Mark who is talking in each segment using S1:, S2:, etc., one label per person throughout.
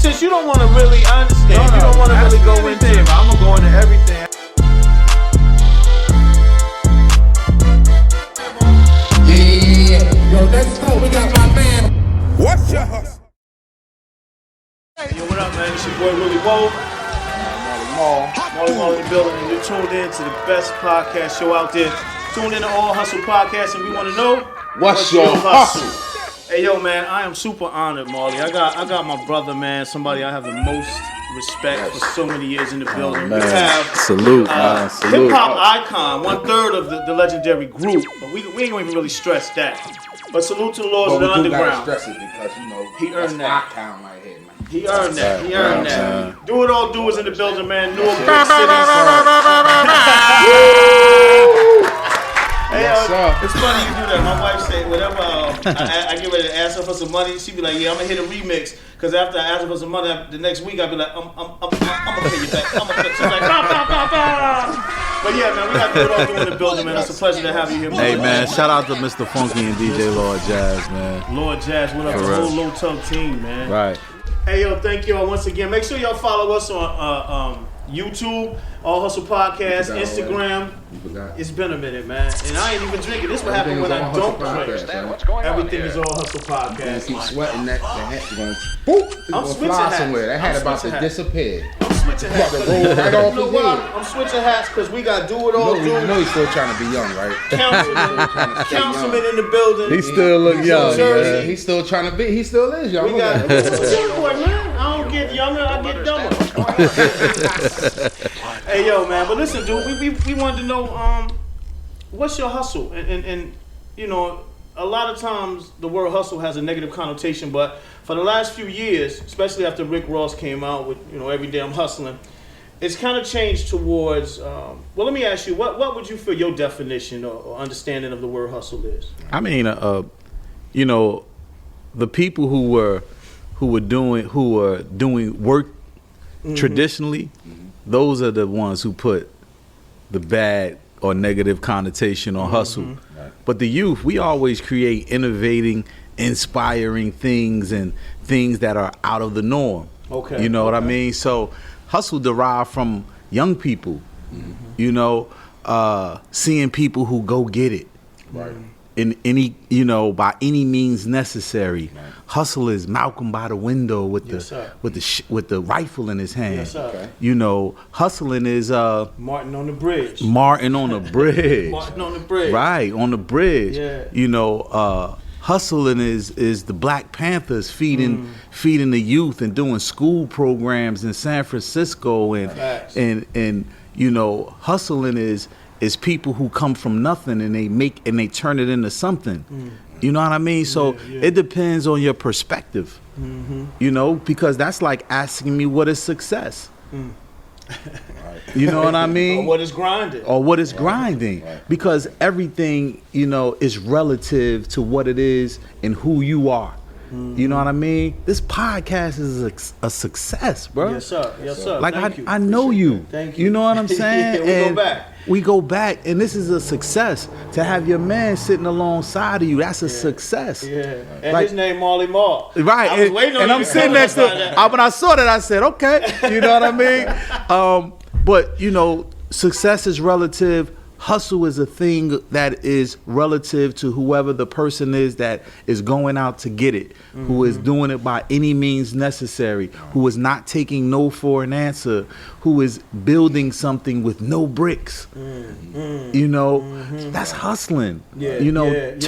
S1: since you don't want to really, I understand. You don't want to really go into it, but I'm gonna go into everything.
S2: Yo, let's go. We got my man.
S3: What's your hustle?
S1: Yo, what up, man? It's your boy Willie Woe. Molly in the building, and you're tuned in to the best podcast show out there. Tuned in to All Hustle Podcast, and we want to know
S3: What's your hustle?
S1: Hey, yo, man, I am super honored, Molly. I got my brother, man, somebody I have the most respect for so many years in the building.
S4: Man.
S1: We have
S4: Salute.
S1: hip-hop icon, 1/3 of the legendary group, but we ain't gonna even really stress that. But salute to the Lords of the Underground.
S3: Stress it because, you know,
S1: He earned that.
S3: icon right here, man.
S1: He earned that. He earned that.
S4: man.
S1: Do it all, do is in the building, man. Newark City. Hey, it's funny you do that. My wife say whenever I get ready to ask her for some money, she be like, "Yeah, I'm gonna hit a remix." Because after I ask her for some money, the next week I be like, "I'm gonna pay you back." She's like, "Bah, bah, bah, bah." But yeah, man, we got to do it all in the building, man. It's a pleasure to have you here, man.
S4: Hey man, shout out to Mr. Funky and DJ Lord Jazz, man.
S1: Lord Jazz, what up?
S4: For
S1: The
S4: real.
S1: whole Low Tug team, man.
S4: Right.
S1: Hey, yo, thank y'all once again. Make sure y'all follow us on YouTube, All Hustle Podcast, Instagram.
S3: You forgot.
S1: It's been a minute, man. And I ain't even drinking. This what happens when I don't drink. Everything is All Hustle
S3: You
S1: Podcast.
S3: keep sweating that, the hat going, boop, it's
S1: I'm
S3: gonna
S1: switching
S3: fly
S1: hats.
S3: somewhere. That
S1: I'm
S3: hat about to
S1: switching hats.
S3: disappear.
S1: I'm switching hats.
S3: About to roll right off
S1: You know
S3: his
S1: why?
S3: head.
S1: I'm switching hats because we got Do It All
S3: You know
S1: Do.
S3: he's still trying to be young, right?
S1: Councilman in the building.
S4: He still look young,
S1: Jersey.
S4: man.
S3: He's still trying to be. He still is young.
S1: We got young boy, man. I don't get younger, I get dumber. Hey, yo, man. But listen, dude, we wanted to know what's your hustle? And you know, a lot of times the word hustle has a negative connotation, but for the last few years, especially after Rick Ross came out with, you know, Every Day I'm Hustling, it's kind of changed towards, well, let me ask you, what would you feel your definition or understanding of the word hustle is?
S4: I mean, you know, the people who were doing work traditionally, those are the ones who put the bad or negative connotation on hustle.
S3: Right.
S4: But the youth, we always create innovating, inspiring things and things that are out of the norm.
S1: Okay.
S4: You know what I mean? So hustle derived from young people, you know, seeing people who go get it.
S3: Right.
S4: In any, you know, by any means necessary.
S3: Right.
S4: Hustle is Malcolm by the window with
S1: Yes, sir.
S4: with the rifle in his hand.
S1: Yes, sir.
S3: Okay.
S4: You know, hustling is
S1: Martin on the bridge.
S4: Martin on the bridge.
S1: Martin on the bridge.
S4: Right, on the bridge.
S1: Yeah.
S4: You know, hustling is the Black Panthers feeding the youth and doing school programs in San Francisco
S1: Facts.
S4: and you know, hustling is people who come from nothing and they turn it into something. You know what I mean? So
S1: Yeah.
S4: it depends on your perspective. You know, because that's like asking me what is success. You know what I mean?
S1: Or what is grinding?
S4: Or what is grinding.
S3: Right.
S4: Because everything, you know, is relative to what it is and who you are. You know what I mean? This podcast is a success, bro.
S1: Yes, sir. Yes, sir.
S4: Like
S1: Thank you.
S4: I know you.
S1: Thank you.
S4: You know what I'm saying?
S1: Yeah, we go
S4: And
S1: back.
S4: We go back, and this is a success. To have your man sitting alongside of you, that's a success.
S1: Yeah. And
S4: Like-
S1: his name Marley Marl.
S4: Right,
S1: I was waiting on
S4: and
S1: you
S4: I'm
S1: to
S4: sitting
S1: tell
S4: next
S1: us
S4: to.
S1: about that.
S4: When I saw that, I said, "Okay," you know what I mean. But you know, success is relative. Hustle is a thing that is relative to whoever the person is that is going out to get it, who is doing it by any means necessary, who is not taking no for an answer, who is building something with no bricks. You know, that's hustling.
S1: Yeah,
S4: You know,
S1: yeah, yeah.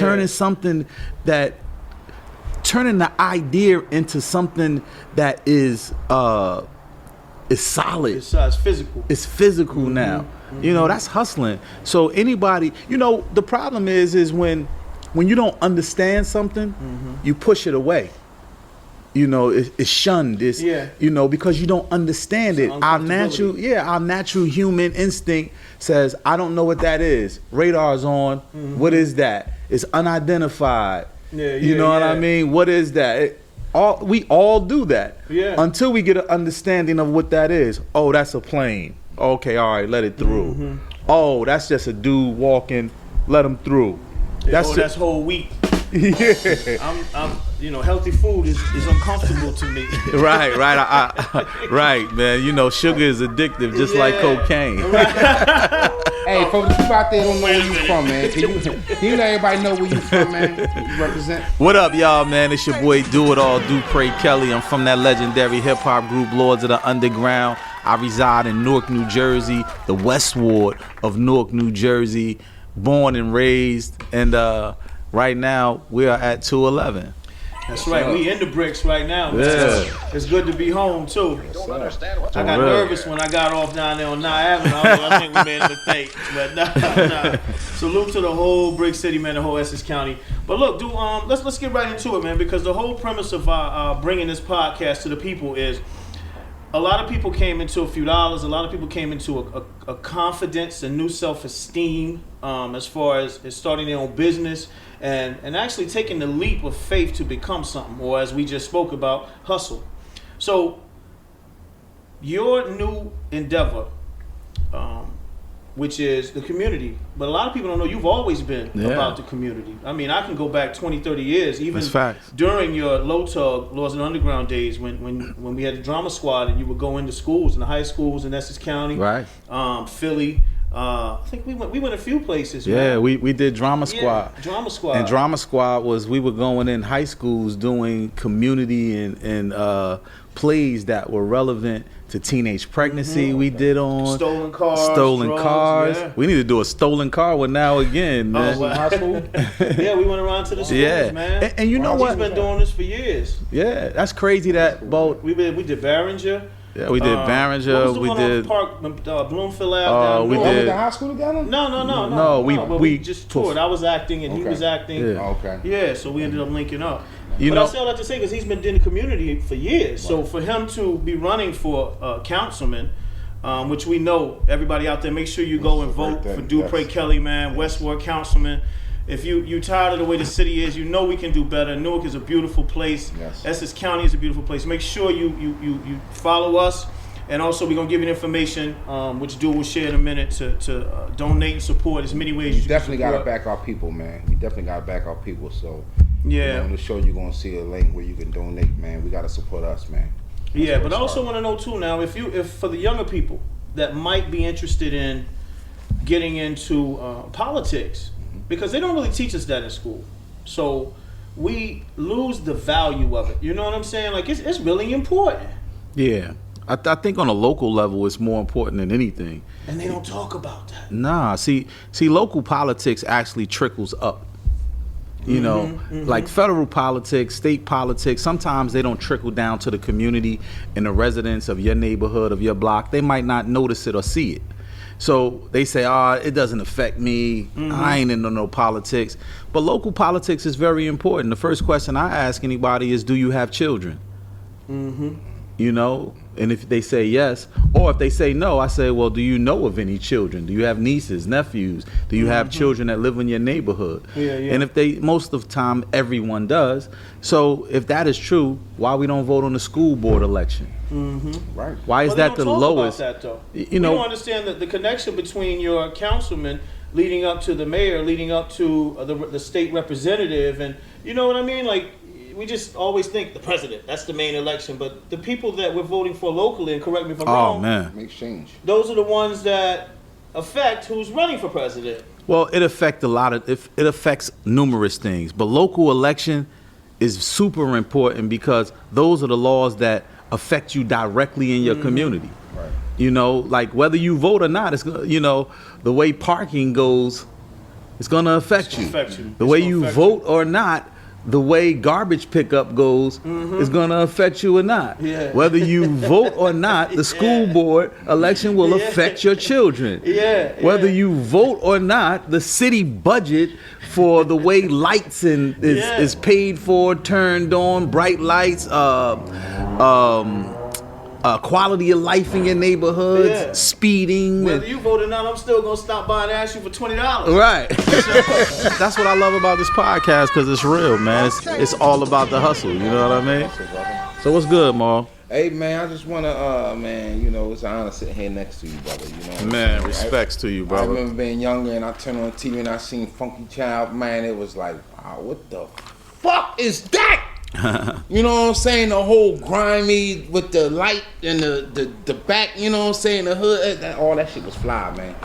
S4: turning the idea into something that is solid.
S1: It's physical.
S4: It's physical now. You know, that's hustling. So anybody, you know, the problem is when you don't understand something, you push it away. You know, it's shunned. It's,
S1: Yeah.
S4: you know, because you don't understand it. Our
S1: uncomfortability.
S4: natural human instinct says, I don't know what that is. Radar's on. What is that? It's unidentified.
S1: Yeah,
S4: You
S1: yeah,
S4: know what I
S1: yeah.
S4: mean? What is that? We all do that.
S1: Yeah.
S4: Until we get an understanding of what that is. Oh, that's a plane. Okay, all right, let it through. Oh, that's just a dude walking. Let him through.
S1: That's
S4: just-
S1: whole wheat. I'm healthy food is uncomfortable to me.
S4: Right, right, man. You know, sugar is addictive, just like cocaine.
S3: Hey, for the people out there don't know where you from, man. Can you let everybody know where you from, man? You represent.
S4: What up, y'all, man? It's your boy Doitall, Dupre Kelly. I'm from that legendary hip-hop group, Lords of the Underground. I reside in Newark, New Jersey, the West Ward of Newark, New Jersey. Born and raised, and right now we are at 211.
S1: That's right. We in the bricks right now, man.
S4: Yeah.
S1: It's good to be home too. I got
S4: real.
S1: nervous when I got off down there on 9th Avenue. I think we made a mistake, but nah. Salute to the whole Brick City, man, the whole Essex County. But look, dude, let's get right into it, man, because the whole premise of bringing this podcast to the people is a lot of people came into a few dollars. A lot of people came into a confidence, a new self-esteem, as far as starting their own business and actually taking the leap of faith to become something, or as we just spoke about, hustle. So your new endeavor, which is the community, but a lot of people don't know you've always been about the community. I mean, I can go back 20, 30 years, even during your Low Tug, Lords of the Underground days, when we had the drama squad and you would go into schools, in the high schools in Essex County,
S4: Right.
S1: Philly. I think we went a few places.
S4: Yeah,
S1: man.
S4: we did Drama Squad.
S1: Yeah, Drama Squad.
S4: And Drama Squad was, we were going in high schools doing community and plays that were relevant to teenage pregnancy. We did on
S1: Stolen cars. Yeah.
S4: We need to do a stolen car one now again, man.
S1: Well, high school? Yeah, we went around to the schools, man.
S4: And you know what?
S1: He's been doing this for years.
S4: Yeah, that's crazy that both.
S1: We did Barringer.
S4: Yeah, we did Barringer.
S1: What was the one
S4: did
S1: on Park, Bloomfield Ave.
S4: we
S3: We
S4: did.
S3: went to high school together?
S1: No.
S4: No,
S1: we just toured. I was acting and he was acting.
S4: Yeah.
S3: Oh, okay.
S1: Yeah, so we ended up linking up.
S4: You
S1: But
S4: know,
S1: I say all that to say because he's been in the community for years. So for him to be running for councilman, which we know everybody out there, make sure you go and vote for Dupre Kelly, man, West Ward councilman. If you tired of the way the city is, you know we can do better. Newark is a beautiful place.
S3: Yes.
S1: Essex County is a beautiful place. Make sure you follow us. And also, we're going to give you information, which Dude will share in a minute, to donate and support as many ways
S3: We
S1: you
S3: definitely
S1: can
S3: got to
S1: support.
S3: back our people, man. We definitely got to back our people. So,
S1: Yeah.
S3: on the show, you're going to see a link where you can donate, man. We got to support us, man.
S1: Yeah, but I also want to know, too, now, if for the younger people that might be interested in getting into politics, because they don't really teach us that in school. So we lose the value of it. You know what I'm saying? Like, it's really important.
S4: yeah. I think on a local level, it's more important than anything.
S1: And they don't talk about that.
S4: Nah, see, local politics actually trickles up. You know, like federal politics, state politics, sometimes they don't trickle down to the community and the residents of your neighborhood, of your block. They might not notice it or see it. So they say, it doesn't affect me. I ain't into no politics. But local politics is very important. The first question I ask anybody is, do you have children? You know, and if they say yes, or if they say no, I say, well, do you know of any children? Do you have nieces, nephews? Do you have children that live in your neighborhood?
S1: Yeah.
S4: And if they, most of the time, everyone does. So if that is true, why we don't vote on the school board election?
S3: Right.
S4: Why is
S1: But
S4: that
S1: they
S4: the
S1: don't talk
S4: lowest?
S1: about that, though.
S4: You know,
S1: we don't understand the connection between your councilman leading up to the mayor, leading up to the state representative, and you know what I mean? Like, we just always think the president, that's the main election, but the people that we're voting for locally, and correct me if I'm wrong,
S4: man.
S3: Make change.
S1: those are the ones that affect who's running for president.
S4: Well, it affects it affects numerous things, but local election is super important because those are the laws that affect you directly in your community.
S3: Right.
S4: You know, like whether you vote or not, it's you know, the way parking goes, it's gonna affect you. The way you vote or not, the way garbage pickup goes is going to affect you or not.
S1: Yeah.
S4: Whether you vote or not, the school board election will affect your children. Whether you vote or not, the city budget for the way lights is paid for, turned on, bright lights, quality of life in your neighborhoods, speeding.
S1: Whether you vote or not, I'm still going to stop by and ask you for $20.
S4: Right. That's what I love about this podcast, because it's real, man. It's all about the hustle. You know what I mean? So what's good, Maul?
S3: Hey man, I just wanna man, you know, it's an honor sitting here next to you, brother. You know what I'm
S4: Man,
S3: saying?
S4: respects to you,
S3: I
S4: brother.
S3: remember being younger and I turned on TV and I seen Funky Child, man, it was like, wow, what the fuck is that? You know what I'm saying? The whole grimy with the light and the back, you know what I'm saying, the hood, all that shit was fly, man.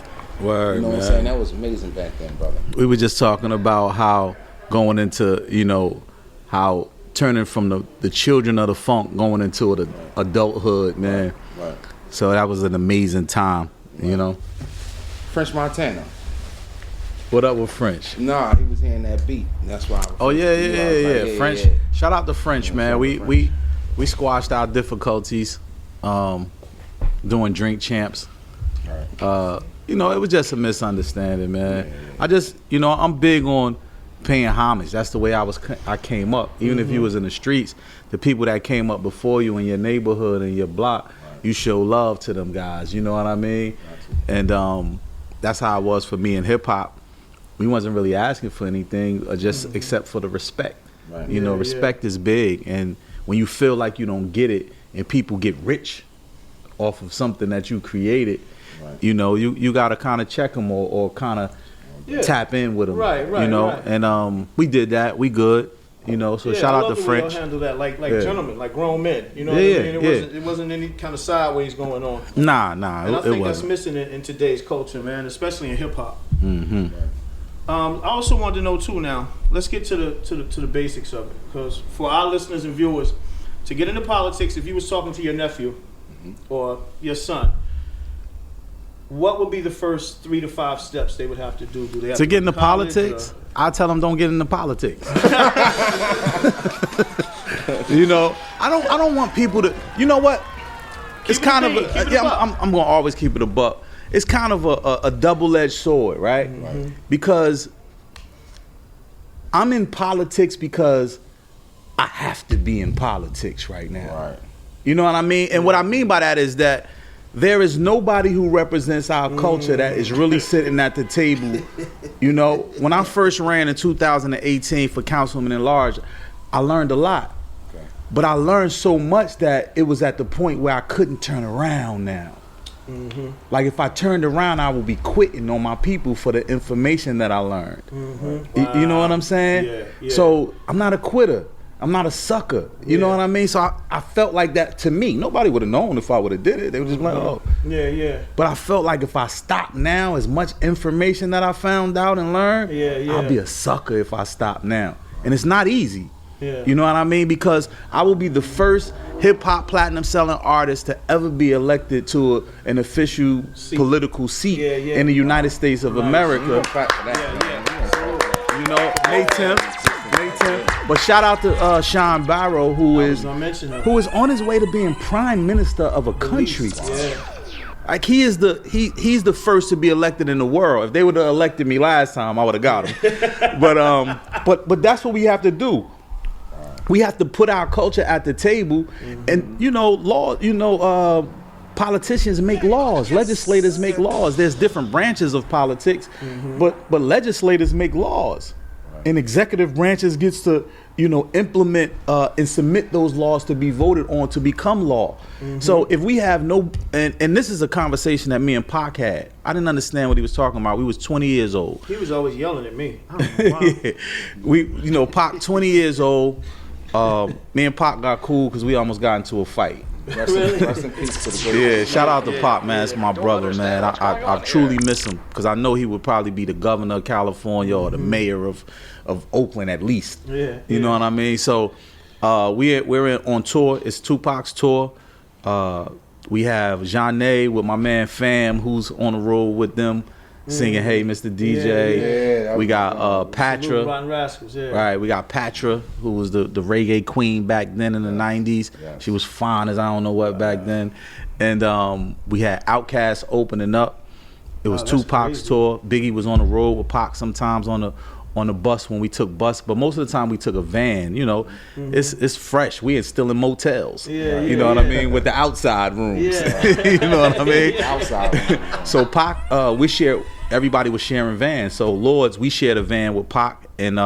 S4: Word,
S3: You know what I'm saying? That was amazing back then, brother.
S4: We were just talking about how going into, you know, how turning from the children of the funk going into the adulthood, man.
S3: Right.
S4: So that was an amazing time, you know.
S3: French Montana.
S4: What up with French?
S3: Nah, he was hearing that beat. That's why I was
S4: Oh yeah,
S3: I was like,
S4: French.
S3: yeah.
S4: Shout out to French, man.
S3: shout out
S4: We
S3: to French.
S4: we squashed our difficulties doing Drink Champs.
S3: Right.
S4: You know, it was just a misunderstanding, man. I just, you know, I'm big on paying homage. That's the way I came up. Even if you was in the streets, the people that came up before you in your neighborhood and your block, you show love to them guys. You know what I mean? And that's how it was for me in hip hop. We wasn't really asking for anything, just except for the respect.
S3: Right.
S4: You know,
S1: Yeah,
S4: respect is big, and when you feel like you don't get it, and people get rich off of something that you created,
S3: Right.
S4: you know, you got to kind of check them or kind of
S1: Yeah.
S4: tap in with them.
S1: Right,
S4: You know,
S1: right.
S4: and we did that. We good. You know, so
S1: Yeah,
S4: shout
S1: I
S4: out
S1: love
S4: to
S1: the way
S4: French.
S1: y'all handle that like
S4: Yeah.
S1: gentlemen, like grown men. You know
S4: Yeah,
S1: what I mean?
S4: yeah.
S1: It wasn't any kind of sideways going on.
S4: Nah,
S1: And I
S4: it
S1: think that's
S4: wasn't.
S1: missing in today's culture, man, especially in hip hop.
S4: Mm-hmm.
S1: I also wanted to know too. Now, let's get to the basics of it, because for our listeners and viewers, to get into politics, if you was talking to your nephew or your son, what would be the first 3 to 5 steps they would have to do? Do they have
S4: To get
S1: go to
S4: into
S1: college,
S4: politics,
S1: or-
S4: I tell them don't get into politics. You know, I don't want people to. You know what? It's
S1: Keep it
S4: kind
S1: a
S4: of
S1: bean, keep it a
S4: yeah.
S1: buck.
S4: I'm gonna always keep it a buck. It's kind of a double-edged sword, right? Because I'm in politics because I have to be in politics right now.
S3: Right.
S4: You know what I mean? And what I mean by that is that there is nobody who represents our culture that is really sitting at the table. You know, when I first ran in 2018 for councilman at large, I learned a lot.
S3: Okay.
S4: But I learned so much that it was at the point where I couldn't turn around now. Like if I turned around, I would be quitting on my people for the information that I learned. You know what I'm saying?
S1: Yeah, yeah.
S4: So I'm not a quitter. I'm not a sucker. You know what I mean? So I felt like that to me. Nobody would have known if I would have did it. They were just like, oh.
S1: Yeah.
S4: But I felt like if I stopped now, as much information that I found out and learned,
S1: Yeah.
S4: I'll be a sucker if I stop now. And it's not easy.
S1: Yeah.
S4: You know what I mean? Because I will be the first hip-hop platinum selling artist to ever be elected to an official political seat
S1: Yeah.
S4: in the United States of America.
S3: Clap for that, man.
S4: You know, May 10th. But shout out to Sean Barrow, who is
S1: gonna mention him.
S4: on his way to being prime minister of a country.
S1: Yeah.
S4: Like he's the first to be elected in the world. If they would have elected me last time, I would have got him. But that's what we have to do. We have to put our culture at the table, and politicians make laws, legislators make laws. There's different branches of politics, but legislators make laws, and executive branches gets to implement and submit those laws to be voted on to become law. So if we have no, and this is a conversation that me and Pac had. I didn't understand what he was talking about. We was 20 years old.
S1: He was always yelling at me. I don't know why.
S4: Yeah. Pac 20 years old. Me and Pac got cool because we almost got into a fight.
S3: Rest in peace to the great.
S4: Yeah, shout out to Pac, man. That's my brother, man. I truly miss him because I know he would probably be the governor of California or the mayor of Oakland at least.
S1: Yeah,
S4: You know what I mean? So we're on tour. It's Tupac's tour. We have Jeanne with my man Fam, who's on the road with them, singing "Hey, Mr. DJ."
S3: Yeah,
S4: We got
S1: Salute
S4: Patra.
S1: Rotten Rascals, yeah.
S4: Right, we got Patra, who was the reggae queen back then in the 90s.
S3: Yes.
S4: She was fine as I don't know what back then. And we had Outkast opening up. It was
S1: Wow, that's
S4: Tupac's
S1: crazy.
S4: tour. Biggie was on the road with Pac sometimes on the bus when we took bus, but most of the time we took a van. It's fresh. We still in motels.
S1: Yeah,
S4: you know what I
S1: yeah.
S4: mean, with the outside rooms.
S1: Yeah.
S4: You know what I mean?
S3: Outside.
S4: So Pac, everybody was sharing vans. So Lords, we shared a van with Pac and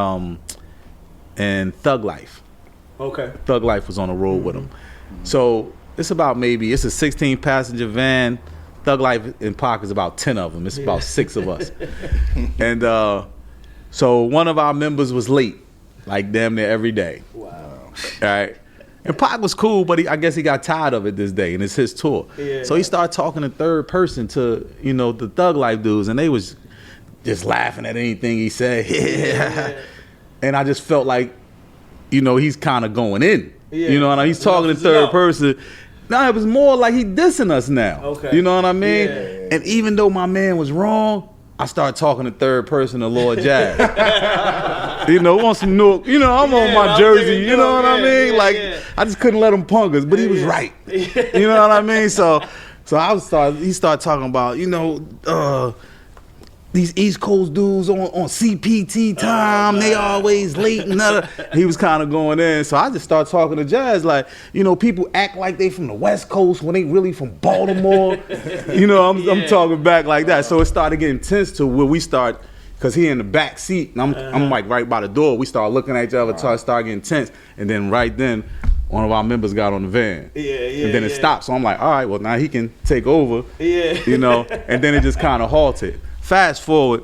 S4: Thug Life.
S1: Okay.
S4: Thug Life was on the road with him. So maybe it's a 16 passenger van. Thug Life in Pac is about 10 of them. It's about 6 of us. And so one of our members was late, like damn near every day.
S1: Wow.
S4: All right. And Pac was cool, but I guess he got tired of it this day, and it's his tour.
S1: Yeah.
S4: So he started talking in third person to, the Thug Life dudes, and they was just laughing at anything he said. Yeah. And I just felt like, he's kind of going in.
S1: Yeah.
S4: You know what I mean? He's talking in third person. No, it was more like he dissing us now.
S1: Okay.
S4: You know what I mean?
S1: Yeah.
S4: And even though my man was wrong, I started talking in third person to Lord Jazz. On some Newark, I'm on my jersey, you know what I mean? I just couldn't let him punk us, but he was right. You know what I mean? So he started talking about, these East Coast dudes on CPT time, they always late and other. He was kind of going in. So I just started talking to Jazz like, people act like they from the West Coast when they really from Baltimore. I'm talking back like that. So it started getting tense to where we start, because he in the back seat and I'm like right by the door. We started looking at each other, started getting tense. And then right then, one of our members got on the van. And then it stopped. So I'm like, all right, well now he can take over. And then it just kind of halted. Fast forward,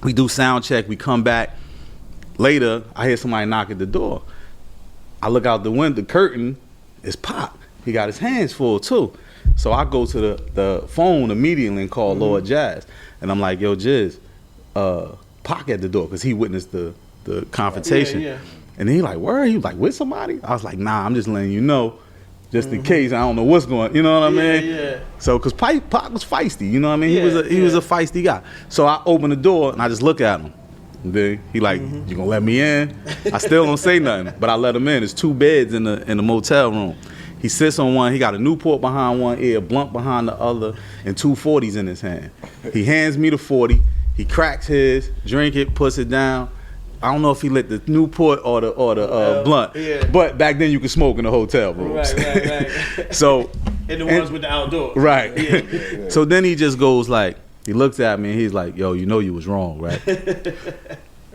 S4: we do sound check, we come back. Later, I hear somebody knock at the door. I look out the window, the curtain, it's Pac. He got his hands full too. So I go to the phone immediately and call Lord Jazz. And I'm like, yo, Jizz, Pac at the door, because he witnessed the confrontation. And he like, where? He was like, with somebody? I was like, nah, I'm just letting you know. Just in case, I don't know what's going, you know what I mean?
S1: Yeah.
S4: So, cause Pac was feisty, you know what I mean? He was a feisty guy. So I open the door and I just look at him. And then he like, you gonna let me in? I still don't say nothing, but I let him in. There's 2 beds in the motel room. He sits on one, he got a Newport behind one ear, blunt behind the other, and 2 40s in his hand. He hands me the 40, he cracks his, drink it, puts it down. I don't know if he lit the Newport or the blunt, but back then you could smoke in the hotel rooms.
S1: Right.
S4: So,
S1: and the ones with the outdoors.
S4: Right.
S1: Yeah.
S4: So then he just goes like, he looks at me and he's like, yo, you was wrong, right?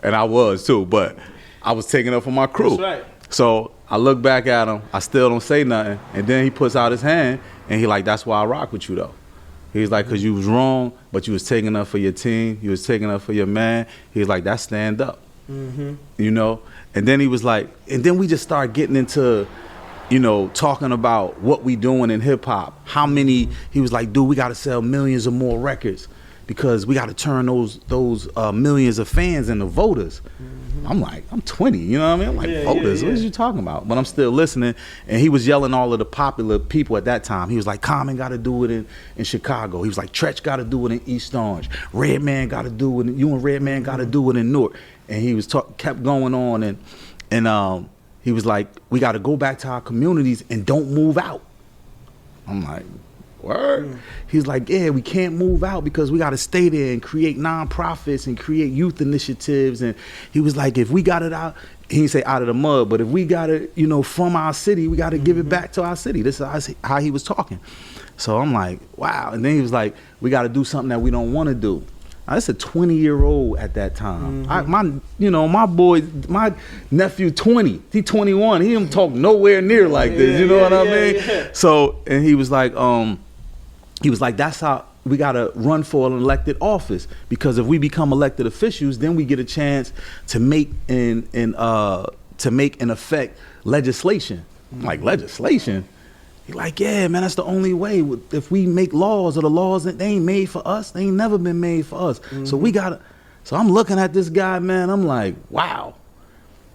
S4: And I was too, but I was taking up for my crew.
S1: That's right.
S4: So I look back at him, I still don't say nothing, and then he puts out his hand and he like, that's why I rock with you though. He's like, cause you was wrong, but you was taking up for your team, you was taking up for your man. He's like, that's stand up. And then he was like, and then we just started getting into, talking about what we doing in hip hop. How many? He was like, dude, we got to sell millions of more records because we got to turn those millions of fans into voters. I'm like, I'm 20, you know what I mean? I'm like, voters, what are you talking about? But I'm still listening. And he was yelling all of the popular people at that time. He was like, Common got to do it in Chicago. He was like, Tretch got to do it in East Orange. Redman got to do it. You and Redman got to do it in Newark. And he was kept going on, and he was like, we got to go back to our communities and don't move out. I'm like, word? He's like, yeah, we can't move out because we got to stay there and create nonprofits and create youth initiatives. And he was like, if we got it out, he didn't say out of the mud, but if we got it, from our city, we got to give it back to our city. This is how he was talking. So I'm like, wow. And then he was like, we got to do something that we don't want to do. Now, that's a 20-year-old at that time. My nephew 20, he 21. He didn't talk nowhere near like this. You know what I mean? Yeah. So, and he was like, that's how we gotta run for an elected office, because if we become elected officials, then we get a chance to make in effect legislation. I'm like, legislation? He like, yeah, man, that's the only way. If we make laws, or the laws that they ain't made for us, they ain't never been made for us. So we gotta. So I'm looking at this guy, man. I'm like, wow.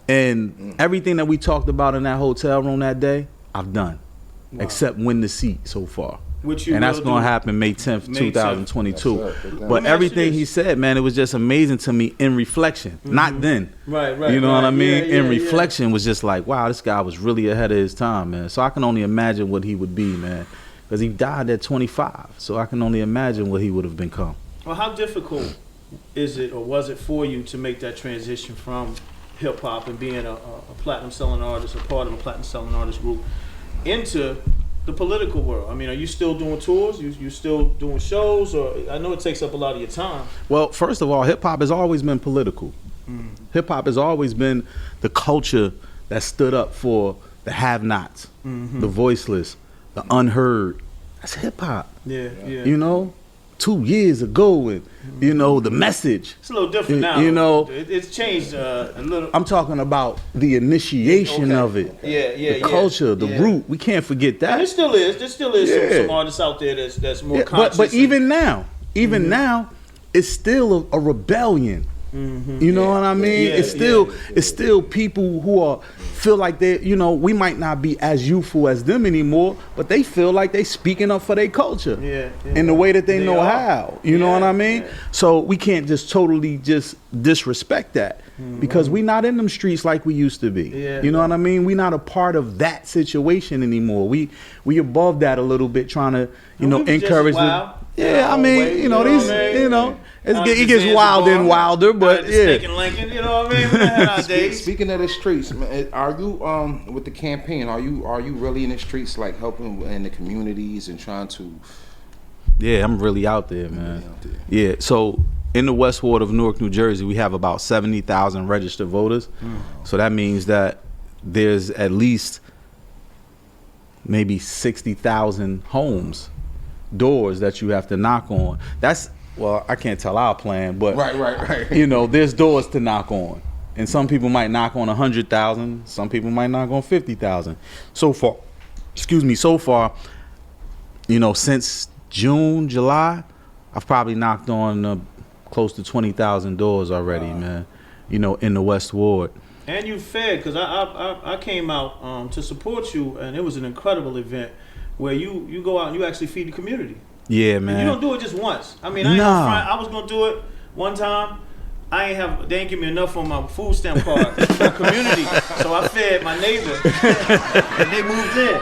S4: And everything that we talked about in that hotel room that day, I've done, except win the seat so far. And that's gonna happen May 10th, 2022. But everything he said, man, it was just amazing to me in reflection. Not then.
S1: Right.
S4: You know what I mean? In reflection was just like, wow, this guy was really ahead of his time, man. So I can only imagine what he would be, man. Because he died at 25. So I can only imagine what he would have become.
S1: Well, how difficult is it, or was it for you, to make that transition from hip hop and being a platinum selling artist, a part of a platinum selling artist group, into the political world? I mean, are you still doing tours? You still doing shows? Or I know it takes up a lot of your time.
S4: Well, first of all, hip hop has always been political. Hip hop has always been the culture that stood up for the have-nots, the voiceless, the unheard. That's hip hop.
S1: Yeah.
S4: You know, 2 years ago, and you know the message.
S1: It's a little different now.
S4: You know,
S1: it's changed a little.
S4: I'm talking about the initiation of it. The culture, the root. We can't forget that.
S1: And it still is. There still is some artists out there that's more conscious.
S4: But even now, it's still a rebellion. You know what I mean? It's still people who feel like they, you know, we might not be as youthful as them anymore, but they feel like they speaking up for their culture in the way that they know how. You know what I mean? So we can't just totally just disrespect that because we not in them streets like we used to be. You know what I mean? We not a part of that situation anymore. We above that a little bit, trying to encourage them. I mean, you know, these, you know, it gets wilder and wilder, but
S1: Lincoln, you know what I mean? We had our days.
S3: Speaking of the streets, man, are you with the campaign? Are you really in the streets, like helping in the communities and trying to?
S4: Yeah, I'm really out there, man. Yeah, so in the West Ward of Newark, New Jersey, we have about 70,000 registered voters. So that means that there's at least maybe 60,000 doors that you have to knock on. Well, I can't tell our plan, but
S3: right.
S4: You know, there's doors to knock on, and some people might knock on 100,000. Some people might knock on 50,000. So far, you know, since June, July, I've probably knocked on close to 20,000 doors already, man. You know, in the West Ward.
S1: And you fed, because I came out to support you, and it was an incredible event where you go out and you actually feed the community.
S4: Yeah, man.
S1: And you don't do it just once. I mean, I was gonna do it one time. They ain't give me enough on my food stamp card for the community, so I fed my neighbor, and they moved in.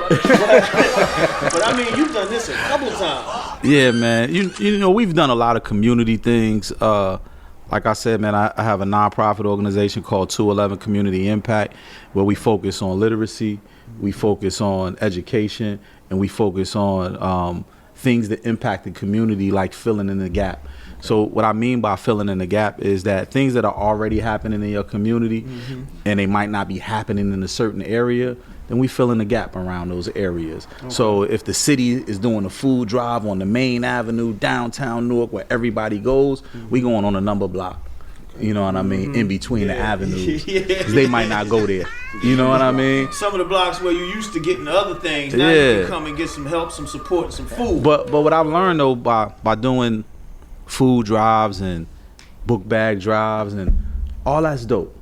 S1: But I mean, you've done this a couple times.
S4: Yeah, man. You know, we've done a lot of community things. Like I said, man, I have a nonprofit organization called 211 Community Impact, where we focus on literacy, we focus on education, and we focus on things that impact the community, like filling in the gap. So what I mean by filling in the gap is that things that are already happening in your community and they might not be happening in a certain area, then we fill in the gap around those areas. So if the city is doing a food drive on the main avenue, downtown Newark, where everybody goes, we going on a number block. You know what I mean? In between the avenues. 'Cause they might not go there. You know what I mean?
S1: Some of the blocks where you used to getting other things, now you can come and get some help, some support, and some food.
S4: But what I've learned though by doing food drives and book bag drives and all that's dope.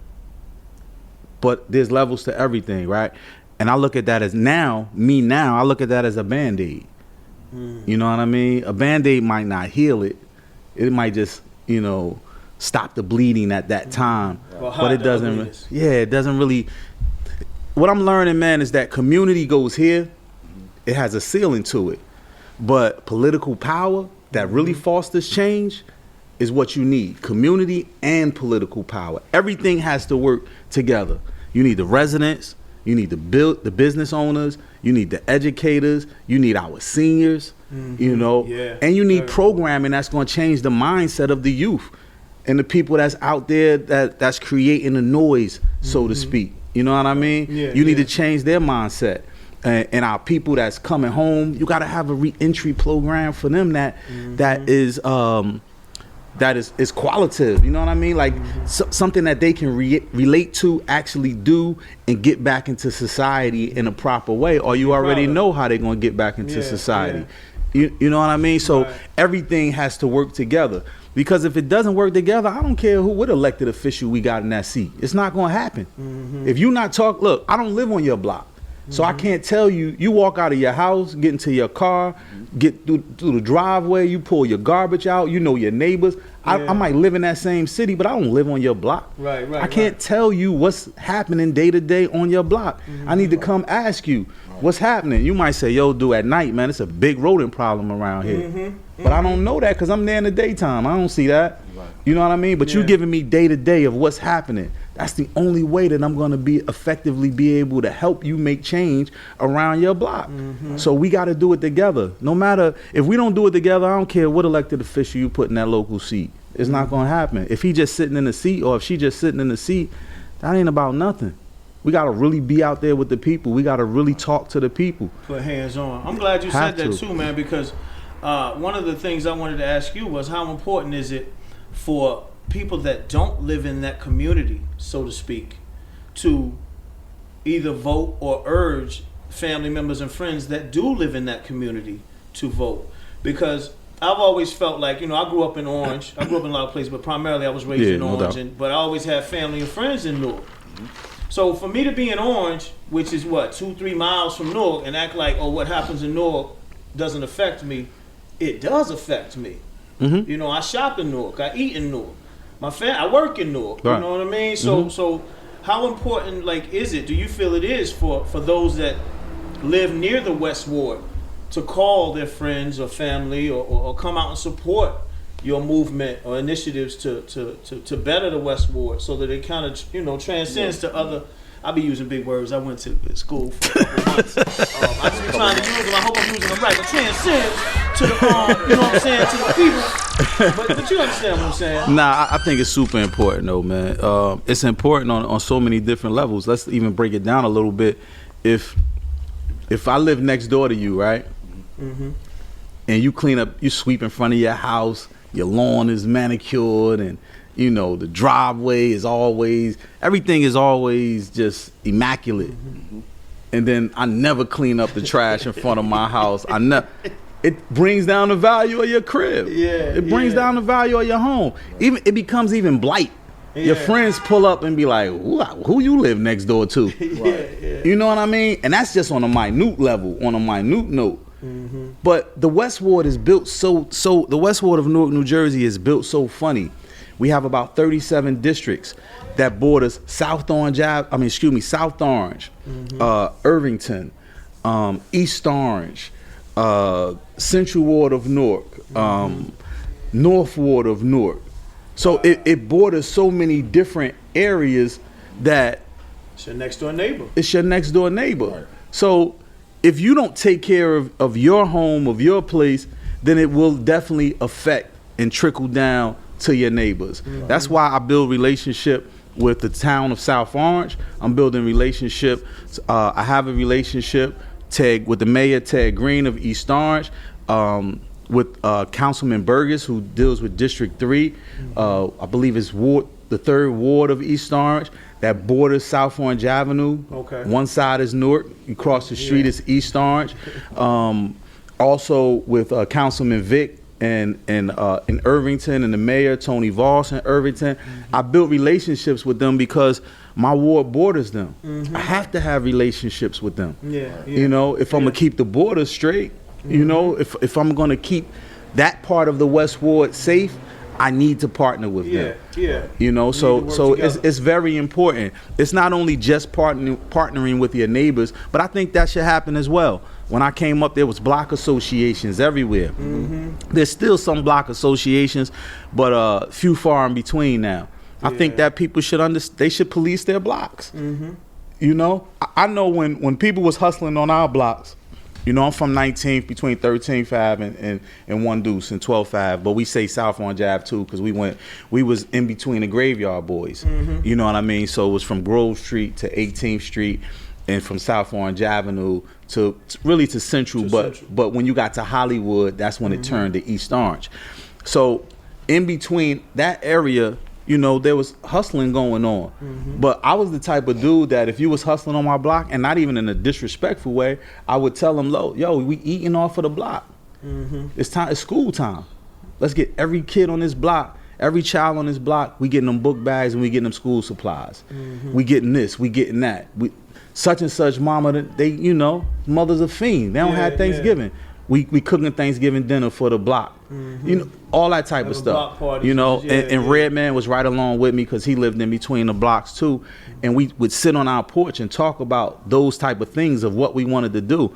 S4: But there's levels to everything, right? And I look at that as I look at that as a Band-Aid. You know what I mean? A Band-Aid might not heal it. It might just, you know, stop the bleeding at that time. But it doesn't, it doesn't really. What I'm learning, man, is that community goes here. It has a ceiling to it. But political power that really fosters change is what you need. Community and political power. Everything has to work together. You need the residents, you need the business owners, you need the educators, you need our seniors, you know, and you need programming that's going to change the mindset of the youth and the people that's out there that's creating the noise, so to speak. You know what I mean? You need to change their mindset. And our people that's coming home, you got to have a re-entry program for them that is qualitative. You know what I mean? Like something that they can relate to, actually do, and get back into society in a proper way. Or you already know how they're going to get back into society. You know what I mean? So everything has to work together. Because if it doesn't work together, I don't care what elected official we got in that seat. It's not going to happen. If you not talk, look, I don't live on your block. So I can't tell you, you walk out of your house, get into your car, get through the driveway, you pull your garbage out, you know your neighbors. I might live in that same city, but I don't live on your block. I can't tell you what's happening day to day on your block. I need to come ask you what's happening. You might say, yo, dude, at night, man, it's a big rodent problem around here. But I don't know that because I'm there in the daytime. I don't see that. You know what I mean? But you giving me day to day of what's happening. That's the only way that I'm going to be effectively be able to help you make change around your block. So we got to do it together. No matter if we don't do it together, I don't care what elected official you put in that local seat. It's not going to happen. If he just sitting in the seat or if she just sitting in the seat, that ain't about nothing. We got to really be out there with the people. We got to really talk to the people.
S1: Put hands on. I'm glad you said that too, man, because one of the things I wanted to ask you was how important is it for people that don't live in that community, so to speak, to either vote or urge family members and friends that do live in that community to vote? Because I've always felt like, you know, I grew up in Orange. I grew up in a lot of places, but primarily I was raised in Orange. But I always had family and friends in Newark. So for me to be in Orange, which is what, 2-3 miles from Newark, and act like, oh, what happens in Newark doesn't affect me, it does affect me. You know, I shop in Newark. I eat in Newark. I work in Newark.
S4: Right.
S1: You know what I mean? So how important, like, is it? Do you feel it is for those that live near the West Ward to call their friends or family or come out and support your movement or initiatives to better the West Ward, so that it kind of, you know, transcends to other? I be using big words. I went to school for a couple months. I just be trying to use them. I hope I'm using them right. But transcends to the, you know what I'm saying, to the people. But you understand what I'm saying?
S4: Nah, I think it's super important though, man. It's important on so many different levels. Let's even break it down a little bit. If I live next door to you, right? And you clean up, you sweep in front of your house, your lawn is manicured, and you know the driveway is always, everything is always just immaculate. And then I never clean up the trash in front of my house. It brings down the value of your crib. It brings down the value of your home. Even it becomes even blight. Your friends pull up and be like, who you live next door to? You know what I mean? And that's just on a minute level, on a minute note. But the West Ward is built so the West Ward of Newark, New Jersey is built so funny. We have about 37 districts that borders South Orange, Irvington, East Orange, Central Ward of Newark, North Ward of Newark. So it borders so many different areas that
S1: it's your next door neighbor.
S4: It's your next door neighbor. Right. So if you don't take care of your home, of your place, then it will definitely affect and trickle down to your neighbors. That's why I build relationship with the town of South Orange. I'm building relationship. I have a relationship with the mayor, Ted Green of East Orange, with Councilman Burgess, who deals with District 3. I believe it's the 3rd Ward of East Orange that borders South Orange Avenue. One side is Newark. You cross the street, it's East Orange. Also with Councilman Vic and in Irvington, and the mayor, Tony Voss in Irvington. I built relationships with them because my ward borders them. I have to have relationships with them. You know, if I'm gonna keep the border straight, you know, if I'm gonna keep that part of the West Ward safe, I need to partner with them. You know, so it's very important. It's not only just partnering with your neighbors, but I think that should happen as well. When I came up, there was block associations everywhere. There's still some block associations, but few far in between now. I think that people should they should police their blocks. You know, I know when people was hustling on our blocks. You know, I'm from 19th, between 13th Ave and 1 Deuce and 12th Ave, but we say South Orange Ave too, because we was in between the Graveyard Boys. You know what I mean? So it was from Grove Street to 18th Street, and from South Orange Avenue to really to Central. But when you got to Hollywood, that's when it turned to East Orange. So in between that area, you know, there was hustling going on. But I was the type of dude that if you was hustling on my block, and not even in a disrespectful way, I would tell them, yo, we eating off of the block. It's school time. Let's get every kid on this block, every child on this block, we getting them book bags and we getting them school supplies. We getting this, we getting that. Such and such mama, they, you know, mother's a fiend. They don't have Thanksgiving. We cooking Thanksgiving dinner for the block. You know, all that type of stuff. You know, and Redman was right along with me because he lived in between the blocks too. And we would sit on our porch and talk about those type of things of what we wanted to do.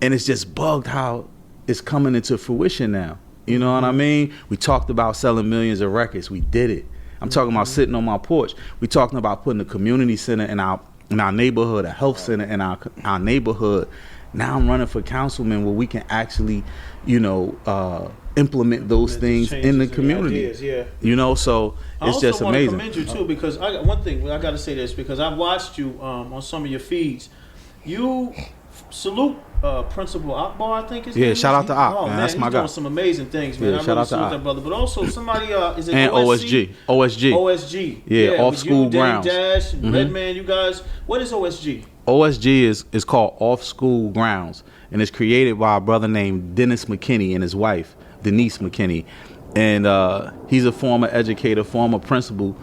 S4: And it's just bugged how it's coming into fruition now. You know what I mean? We talked about selling millions of records. We did it. I'm talking about sitting on my porch. We talking about putting a community center in our neighborhood, a health center in our neighborhood. Now I'm running for councilman where we can actually, you know, implement those things in the community.
S1: Ideas, yeah.
S4: You know, so it's just amazing.
S1: I also want to commend you too, because one thing I got to say this, because I've watched you on some of your feeds. You salute Principal Akbar, I think his name is.
S4: Shout out to Ak,
S1: oh,
S4: man. That's my
S1: he's
S4: guy.
S1: doing some amazing things, man.
S4: Yeah,
S1: I
S4: shout
S1: really
S4: out to
S1: salute
S4: Ak.
S1: that brother. But also somebody is it
S4: And
S1: OSG? OSG.
S4: Yeah, off
S1: with
S4: school
S1: you, Dame
S4: grounds.
S1: Dash, Redman, you guys. What is OSG?
S4: OSG is called Off School Grounds, and it's created by a brother named Dennis McKinney and his wife, Denise McKinney. And he's a former educator, former principal,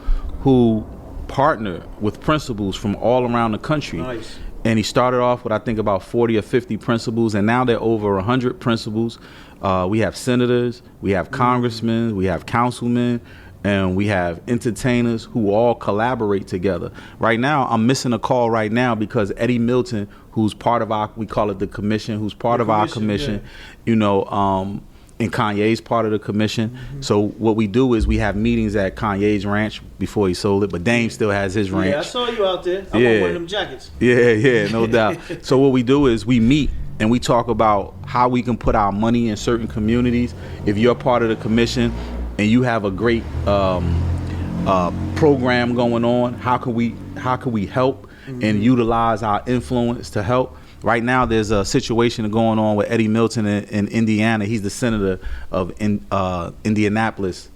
S4: who partnered with principals from all around the country.
S1: Nice.
S4: And he started off with, I think, about 40 or 50 principals, and now they're over 100 principals. We have senators, we have congressmen, we have councilmen, and we have entertainers who all collaborate together. Right now, I'm missing a call right now because Eddie Milton, who's part of our, we call it the commission, who's part of our commission, you know, and Kanye's part of the commission. So what we do is we have meetings at Kanye's ranch before he sold it, but Dame still has his ranch.
S1: Yeah, I saw you out there. I'm wearing them jackets.
S4: Yeah, no doubt. So what we do is we meet and we talk about how we can put our money in certain communities. If you're part of the commission and you have a great program going on, how can we help and utilize our influence to help? Right now, there's a situation going on with Eddie Milton in Indiana. He's the senator of Indianapolis,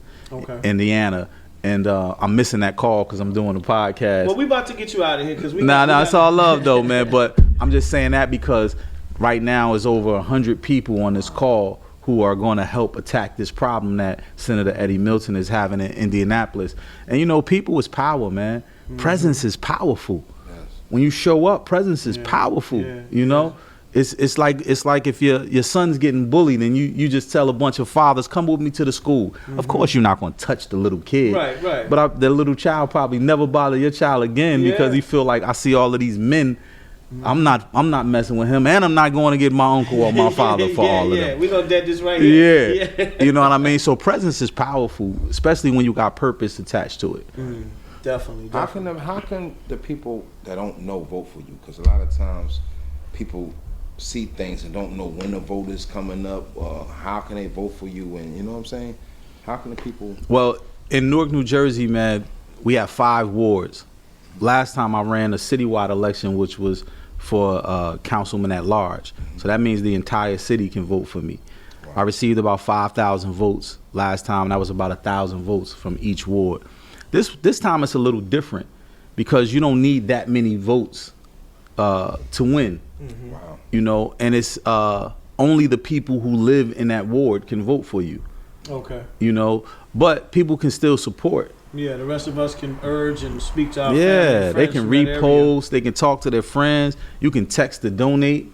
S4: Indiana. And I'm missing that call because I'm doing a podcast.
S1: Well, we about to get you out of here because
S4: it's all love though, man. But I'm just saying that because right now is over 100 people on this call who are going to help attack this problem that Senator Eddie Milton is having in Indianapolis. And you know, people is power, man. Presence is powerful. When you show up, presence is powerful. You know, it's like if your son's getting bullied and you just tell a bunch of fathers, come with me to the school. Of course, you're not going to touch the little kid,
S1: right?
S4: But the little child probably never bother your child again because he feel like I see all of these men. I'm not messing with him, and I'm not going to get my uncle or my father for all of them.
S1: Yeah, we're gonna dead this right here.
S4: Yeah, you know what I mean. So presence is powerful, especially when you got purpose attached to it.
S1: Definitely.
S3: How can the people that don't know vote for you? Because a lot of times people see things and don't know when the vote is coming up. How can they vote for you? And you know what I'm saying? How can the people?
S4: Well, in Newark, New Jersey, man, we have 5 wards. Last time I ran a citywide election, which was for councilman at large. So that means the entire city can vote for me. Wow. I received about 5,000 votes last time. That was about 1,000 votes from each ward. This time it's a little different because you don't need that many votes to win.
S3: Wow.
S4: You know, and it's only the people who live in that ward can vote for you.
S1: Okay.
S4: You know, but people can still support.
S1: Yeah, the rest of us can urge and speak to our family
S4: they
S1: and friends
S4: can
S1: from that
S4: repost, they can talk to their friends. You can text to donate.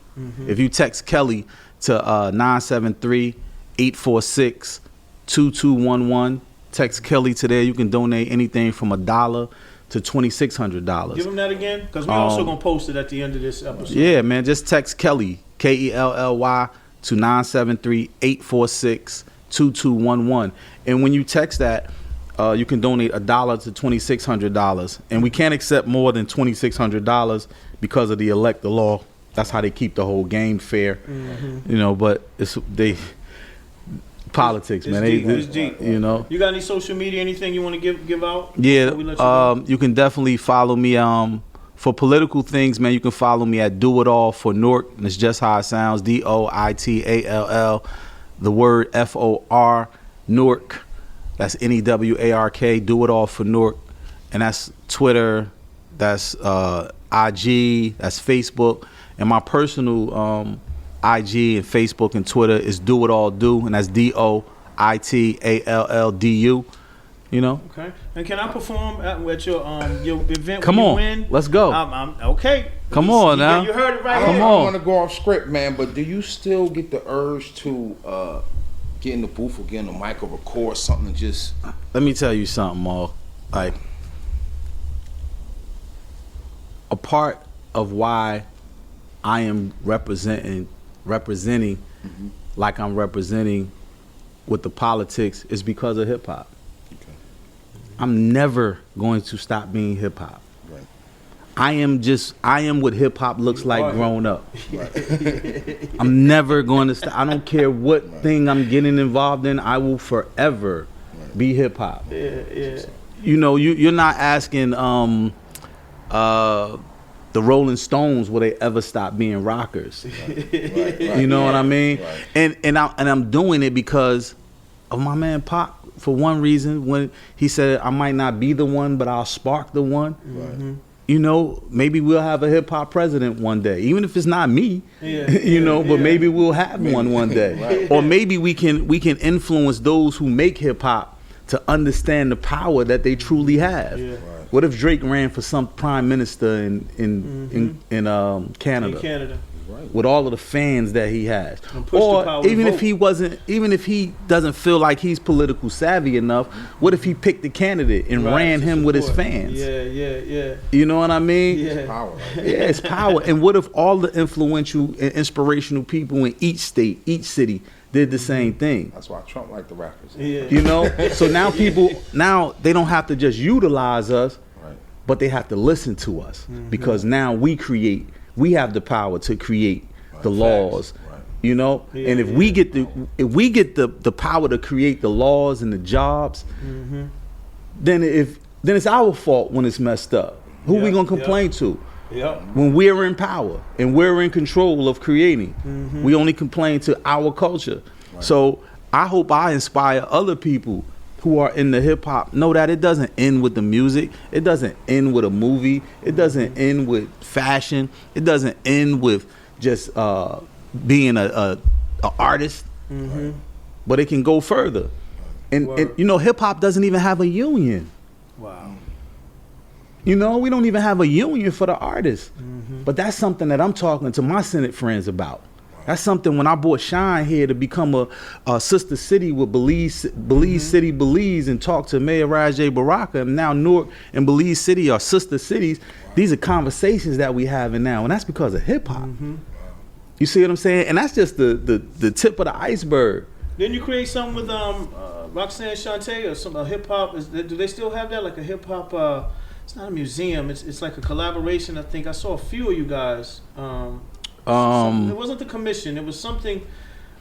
S4: If you text Kelly to 973-846-2211, text Kelly today. You can donate anything from $1 to $2,600.
S1: Give them that again, because we're also gonna post it at the end of this episode.
S4: Yeah, man, just text Kelly, Kelly, to 973-846-2211. And when you text that, you can donate $1 to $2,600, and we can't accept more than $2,600 because of the electoral law. That's how they keep the whole game fair, you know. But politics, man.
S1: It's deep.
S4: You know.
S1: You got any social media, anything you want to give out?
S4: Yeah, you can definitely follow me. For political things, man, you can follow me at Doitall for Newark, and it's just how it sounds: DOITALL. The word FOR, Newark. That's NEWARK. Doitall for Newark, and that's Twitter, that's IG, that's Facebook, and my personal IG and Facebook and Twitter is Do It All Do, and that's DOITALLDU. You know.
S1: Okay. And can I perform at your event?
S4: Come
S1: when
S4: on,
S1: you win?
S4: let's go.
S1: I'm okay.
S4: Come on now.
S1: You heard it right
S3: I
S1: here.
S3: don't want to go off script, man, but do you still get the urge to get in the booth or get in the mic or record something and just...
S4: Let me tell you something, Maul. Like, a part of why I am representing like I'm representing with the politics is because of hip hop.
S3: Okay.
S4: I'm never going to stop being hip hop.
S3: Right.
S4: I am what hip hop looks like grown up. I'm never going to stop. I don't care what thing I'm getting involved in. I will forever be hip hop.
S1: Yeah.
S4: You know, you're not asking the Rolling Stones will they ever stop being rockers. You know what I mean?
S3: Right.
S4: And I'm doing it because of my man Pac. For one reason, when he said I might not be the one, but I'll spark the one.
S3: Right.
S4: You know, maybe we'll have a hip hop president one day, even if it's not me. But maybe we'll have one day.
S3: Right.
S4: Or maybe we can influence those who make hip hop to understand the power that they truly have.
S1: Yeah.
S3: Right.
S4: What if Drake ran for some prime minister in Canada?
S1: In Canada.
S3: Right.
S4: With all of the fans that he has,
S1: And push the
S4: or
S1: power to
S4: even if
S1: vote.
S4: even if he doesn't feel like he's political savvy enough, what if he picked the candidate and ran him with his fans?
S1: Yeah.
S4: You know what I mean?
S1: Yeah.
S3: Power. Right?
S4: Yeah, it's power. And what if all the influential and inspirational people in each state, each city, did the same thing?
S3: That's why Trump liked the rappers.
S1: Yeah.
S4: You know? So now people, they don't have to just utilize us,
S3: Right.
S4: but they have to listen to us because now we have the power to create the laws.
S3: Right.
S4: You know,
S1: Yeah,
S4: and if we get the power to create the laws and the jobs, then it's our fault when it's messed up. Who we
S1: Yeah,
S4: gonna complain to?
S1: Yep.
S4: When we're in power and we're in control of creating, we only complain to our culture.
S3: Right.
S4: So I hope I inspire other people who are in the hip hop. Know that it doesn't end with the music. It doesn't end with a movie. It doesn't end with fashion. It doesn't end with just being a artist. But it can go further. And you know, hip hop doesn't even have a union.
S1: Wow.
S4: You know, we don't even have a union for the artists. But that's something that I'm talking to my Senate friends about. That's something when I brought Shine here to become a sister city with Belize City, Belize, and talk to Mayor Rajay Baraka, and now Newark and Belize City are sister cities. These are conversations that we having now, and that's because of hip hop. You see what I'm saying? And that's just the tip of the iceberg.
S1: Didn't you create something with Roxanne Shante or some hip hop? Do they still have that, like a hip hop? It's not a museum. It's like a collaboration. I think I saw a few of you guys. It wasn't the commission. It was something.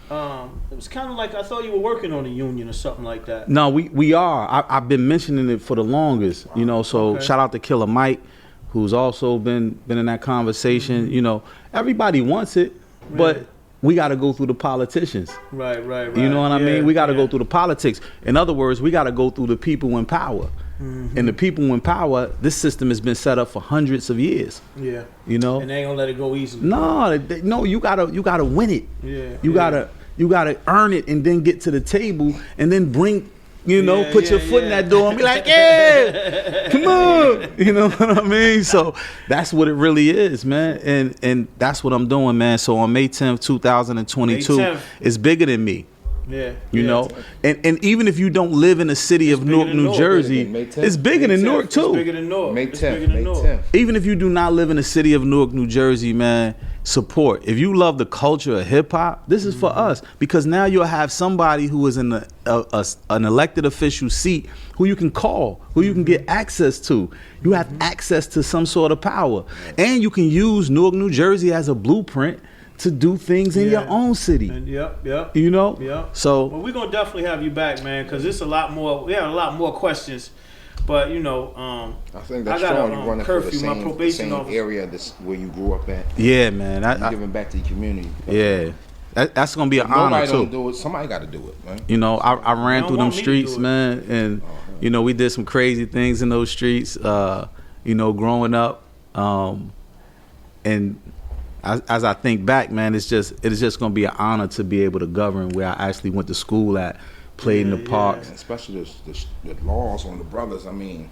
S1: It was kind of like I thought you were working on a union or something like that.
S4: No, we are. I've been mentioning it for the longest. You know, so
S1: Okay.
S4: shout out to Killer Mike, who's also been in that conversation. You know, everybody wants it, but we got to go through the politicians.
S1: Right.
S4: You know what I mean? We got to
S1: yeah.
S4: go through the politics. In other words, we got to go through the people in power. And the people in power, this system has been set up for hundreds of years.
S1: Yeah.
S4: You know?
S1: And they ain't gonna let it go easily.
S4: No, you gotta win it.
S1: Yeah.
S4: You gotta earn it and then get to the table and then bring,
S1: Yeah,
S4: put your
S1: yeah,
S4: foot in
S1: yeah.
S4: that door and be like, yeah, come on. You know what I mean? So that's what it really is, man. And that's what I'm doing, man. So on May 10th, 2022,
S1: May 10th.
S4: it's bigger than me.
S1: Yeah.
S4: You know, and even if you don't live in the city of
S1: bigger
S4: Newark,
S1: than
S4: New
S1: Newark.
S4: Jersey,
S3: May 10th.
S4: it's bigger than Newark too.
S1: It's bigger than Newark.
S3: May
S1: It's bigger
S3: 10th.
S1: than
S3: May
S1: Newark.
S3: 10th.
S4: Even if you do not live in the city of Newark, New Jersey, man, support. If you love the culture of hip hop, this is for us, because now you'll have somebody who is in an elected official seat who you can call, who you can get access to. You have access to some sort of power, and you can use Newark, New Jersey as a blueprint to do things in
S1: Yeah.
S4: your own city.
S1: And yep.
S4: You know?
S1: Yep.
S4: So
S1: Well, we're gonna definitely have you back, man, because it's a lot more. We have a lot more questions, but
S3: I think that's
S1: I got
S3: showing
S1: a,
S3: you running for the
S1: curfew. My
S3: same
S1: probation officer.
S3: area where you grew up at.
S4: yeah, man.
S3: You giving back to the community.
S4: Yeah. That's gonna be an honor
S3: Nobody
S4: too.
S3: don't do it. Somebody got to do it, man.
S4: You know, I ran
S1: don't
S4: through them
S1: want me to
S4: streets,
S1: do it.
S4: man, and you know, we did some crazy things in those streets. You know, growing up, and as I think back, man, it is just gonna be an honor to be able to govern where I actually went to school at, played in the parks.
S3: Especially the laws on the brothers. I mean,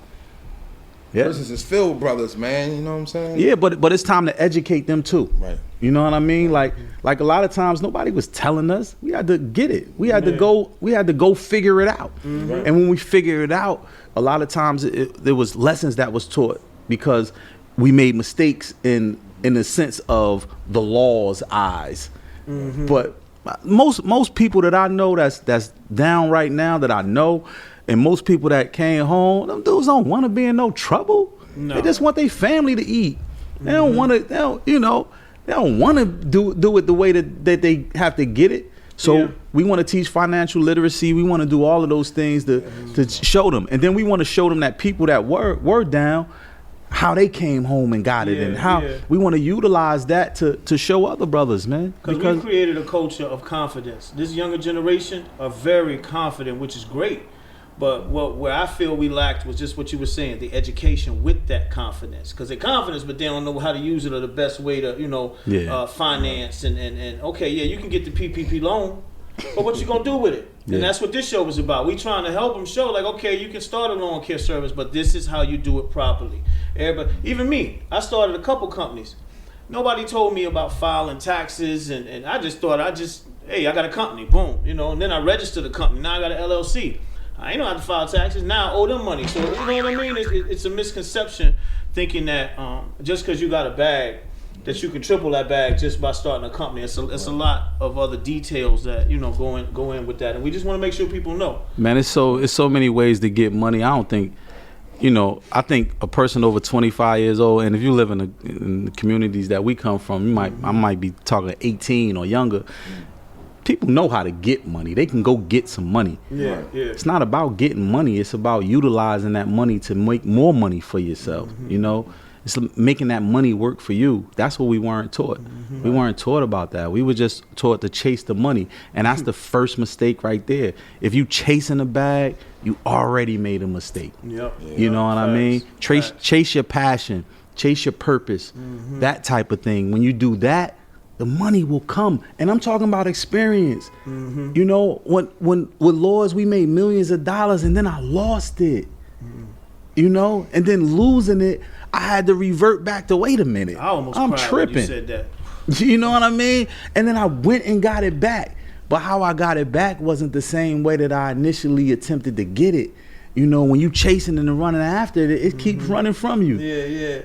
S4: Yeah,
S3: prisons is filled with brothers, man. You know what I'm saying?
S4: yeah, but it's time to educate them too.
S3: Right.
S4: You know what I mean? Like a lot of times nobody was telling us. We had to get it. We had to go figure it out. And when we figure it out, a lot of times there was lessons that was taught because we made mistakes in the sense of the law's eyes. But most people that I know that's down right now that I know, and most people that came home, them dudes don't want to be in no trouble.
S1: No.
S4: They just want their family to eat. They don't want to. They don't want to do it the way that they have to get it. So we want to teach financial literacy. We want to do all of those things to show them, and then we want to show them that people that were down, how they came home and got it, and how we want to utilize that to show other brothers, man.
S1: Because we created a culture of confidence. This younger generation are very confident, which is great. But where I feel we lacked was just what you were saying, the education with that confidence. Because they're confident, but they don't know how to use it or the best way to, finance and okay, yeah, you can get the PPP loan, but what you gonna do with it? And that's what this show was about. We trying to help them show, like, okay, you can start a loan care service, but this is how you do it properly. Everybody, even me, I started a couple companies. Nobody told me about filing taxes, and I just thought hey, I got a company, boom, and then I registered a company. Now I got an LLC. I ain't know how to file taxes. Now I owe them money. So, you know what I mean? It's a misconception thinking that just because you got a bag, that you can triple that bag just by starting a company. It's a lot of other details that, go in with that. And we just want to make sure people know.
S4: Man, it's so many ways to get money. I don't think, I think a person over 25 years old, and if you live in the communities that we come from, I might be talking 18 or younger. People know how to get money. They can go get some money.
S1: Yeah.
S4: It's not about getting money. It's about utilizing that money to make more money for yourself. It's making that money work for you. That's what we weren't taught. We weren't taught about that. We were just taught to chase the money. And that's the first mistake right there. If you chasing a bag, you already made a mistake. You know what I mean? Chase your passion. Chase your purpose. That type of thing. When you do that, the money will come. And I'm talking about experience. When with Lords, we made millions of dollars and then I lost it. And then losing it, I had to revert back to, wait a minute.
S1: I'm tripping. When you said that.
S4: You know what I mean? And then I went and got it back. But how I got it back wasn't the same way that I initially attempted to get it. When you chasing and running after it, it keeps running from you.
S1: Yeah.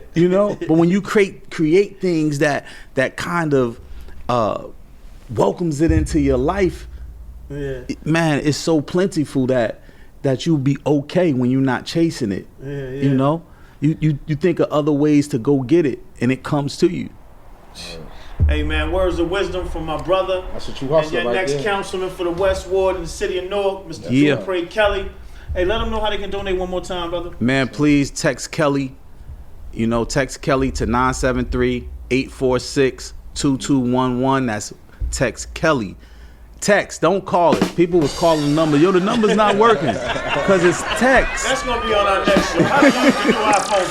S4: But when you create things that kind of welcomes it into your life, man, it's so plentiful that you'll be okay when you're not chasing it. You think of other ways to go get it, and it comes to you.
S1: Hey man, words of wisdom from my brother.
S3: That's what you hustle
S1: and your next
S3: there.
S1: Councilman for the West Ward in the city of Newark, Mr. Dupre Kelly. Hey, let them know how they can donate one more time, brother.
S4: Man, please text Kelly. Text Kelly to 973-846-2211. That's text Kelly. Text, don't call it. People was calling the number. The number's not working because it's text.
S1: That's gonna be on our next show. How do you use the new iPhone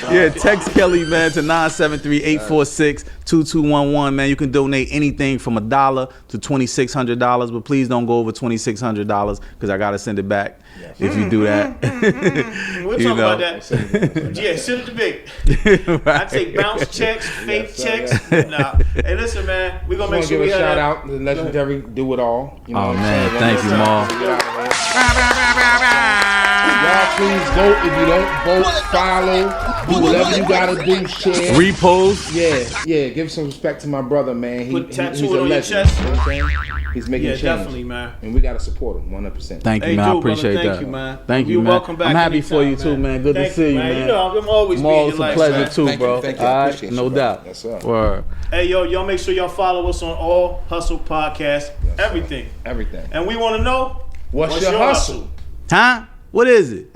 S1: 13?
S4: Yeah, text Kelly, man, to 973-846-2211. Man, you can donate anything from $1 to $2,600, but please don't go over $2,600 because I gotta send it back if you do that.
S1: We'll talk about that. Yeah, send it to Big. I take bounce checks, fake checks. Nah. Hey, listen, man, we're gonna make sure
S3: give
S1: we
S3: a
S1: have
S3: shout
S1: that.
S3: out to the legendary Do It All. You know
S4: Oh
S3: what I'm
S4: man,
S3: saying?
S4: thank you, Maul.
S3: Y'all please vote. If you don't vote, follow. Do whatever you gotta do. Share.
S4: Repost.
S3: Yeah. Give some respect to my brother, man.
S1: Put
S3: He's
S1: tattoo
S3: a
S1: on your
S3: legend.
S1: chest.
S3: You know what I'm saying? He's making
S1: Yeah,
S3: change.
S1: definitely, man.
S3: And we gotta support him 100%.
S4: Thank you,
S1: Hey,
S4: man. I
S1: dude,
S4: appreciate
S1: brother,
S4: that.
S1: thank you, man.
S4: Thank you,
S1: You're
S4: man.
S1: welcome back
S4: I'm happy for you
S1: anytime,
S4: too, man. Good to
S1: Thank
S4: see you, man.
S1: You know, I'm always
S4: Maul,
S1: being
S4: it's
S1: your
S4: a
S1: life,
S4: pleasure
S1: man.
S4: too,
S3: Thank you,
S4: bro.
S3: thank you.
S4: All right,
S3: Appreciate
S4: no
S3: you, bro.
S4: doubt.
S3: Yes, sir.
S4: Word.
S1: Hey, y'all make sure y'all follow us on all Hustle Podcasts, everything.
S3: Everything.
S1: And we want to know,
S3: What's your hustle?
S4: Huh? What is it?